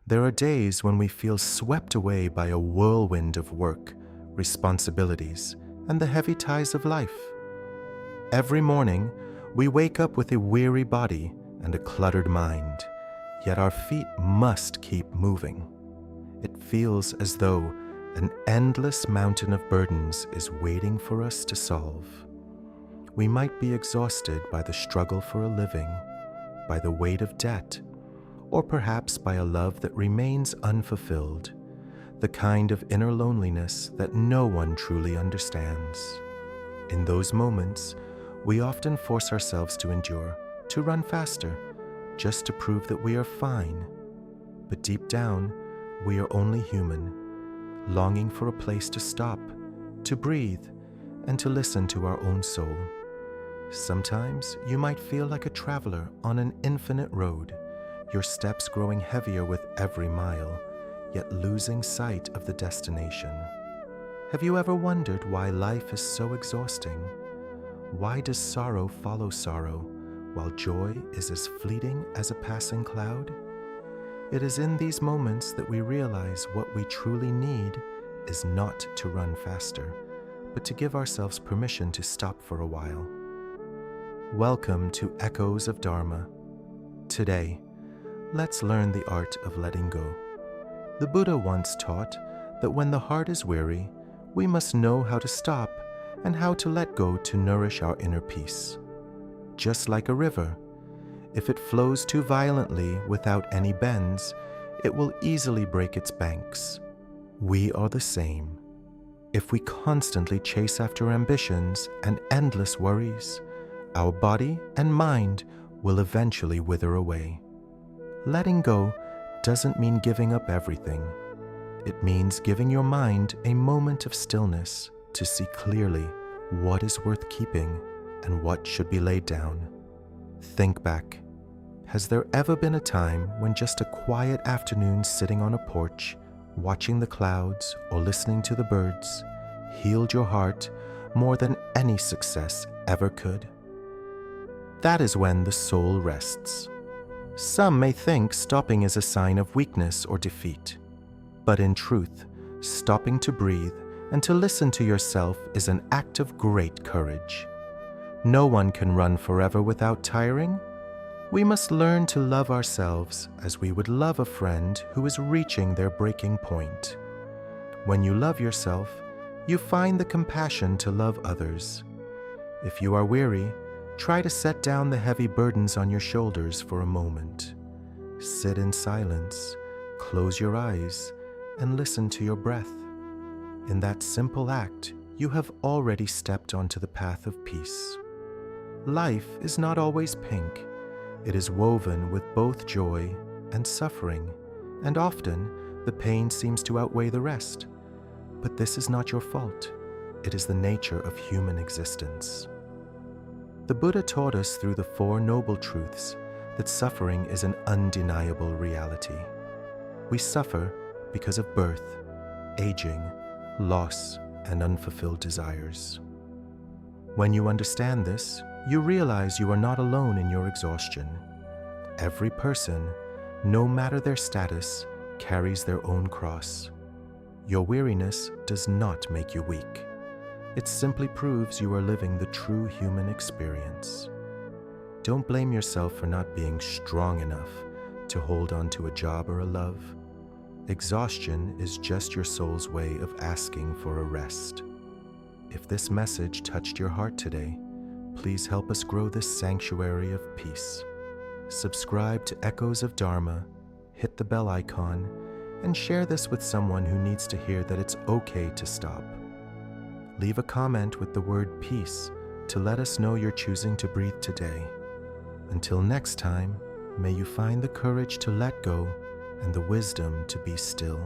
There are days when we feel swept away by a whirlwind of work, responsibilities, and the heavy ties of life. Every morning, we wake up with a weary body and a cluttered mind, yet our feet must keep moving. It feels as though an endless mountain of burdens is waiting for us to solve. We might be exhausted by the struggle for a living, by the weight of debt, or perhaps by a love that remains unfulfilled, the kind of inner loneliness that no one truly understands. In those moments, we often force ourselves to endure, to run faster, just to prove that we are fine. But deep down, we are only human, longing for a place to stop, to breathe, and to listen to our own soul. Sometimes you might feel like a traveler on an infinite road, your steps growing heavier with every mile, yet losing sight of the destination. Have you ever wondered why life is so exhausting? Why does sorrow follow sorrow, while joy is as fleeting as a passing cloud? It is in these moments that we realize what we truly need is not to run faster, but to give ourselves permission to stop for a while. Welcome to Echoes of Dharma. Today, let's learn the art of letting go. The Buddha once taught that when the heart is weary, we must know how to stop and how to let go to nourish our inner peace. Just like a river, if it flows too violently without any bends, it will easily break its banks. We are the same. If we constantly chase after ambitions and endless worries, our body and mind will eventually wither away. Letting go doesn't mean giving up everything. It means giving your mind a moment of stillness to see clearly what is worth keeping and what should be laid down. Think back. Has there ever been a time when just a quiet afternoon sitting on a porch, watching the clouds or listening to the birds, healed your heart more than any success ever could? That is when the soul rests. Some may think stopping is a sign of weakness or defeat, but in truth, stopping to breathe and to listen to yourself is an act of great courage. No one can run forever without tiring. We must learn to love ourselves as we would love a friend who is reaching their breaking point. When you love yourself, you find the compassion to love others. If you are weary, try to set down the heavy burdens on your shoulders for a moment. Sit in silence, close your eyes, and listen to your breath. In that simple act, you have already stepped onto the path of peace. Life is not always pink. It is woven with both joy and suffering, and often the pain seems to outweigh the rest. But this is not your fault. It is the nature of human existence. The Buddha taught us through the Four Noble Truths that suffering is an undeniable reality. We suffer because of birth, aging, loss, and unfulfilled desires. When you understand this, you realize you are not alone in your exhaustion. Every person, no matter their status, carries their own cross. Your weariness does not make you weak. It simply proves you are living the true human experience. Don't blame yourself for not being strong enough to hold on to a job or a love. Exhaustion is just your soul's way of asking for a rest. If this message touched your heart today, please help us grow this sanctuary of peace. Subscribe to Echoes of Dharma, hit the bell icon, and share this with someone who needs to hear that it's okay to stop. Leave a comment with the word peace to let us know you're choosing to breathe today. Until next time, may you find the courage to let go and the wisdom to be still.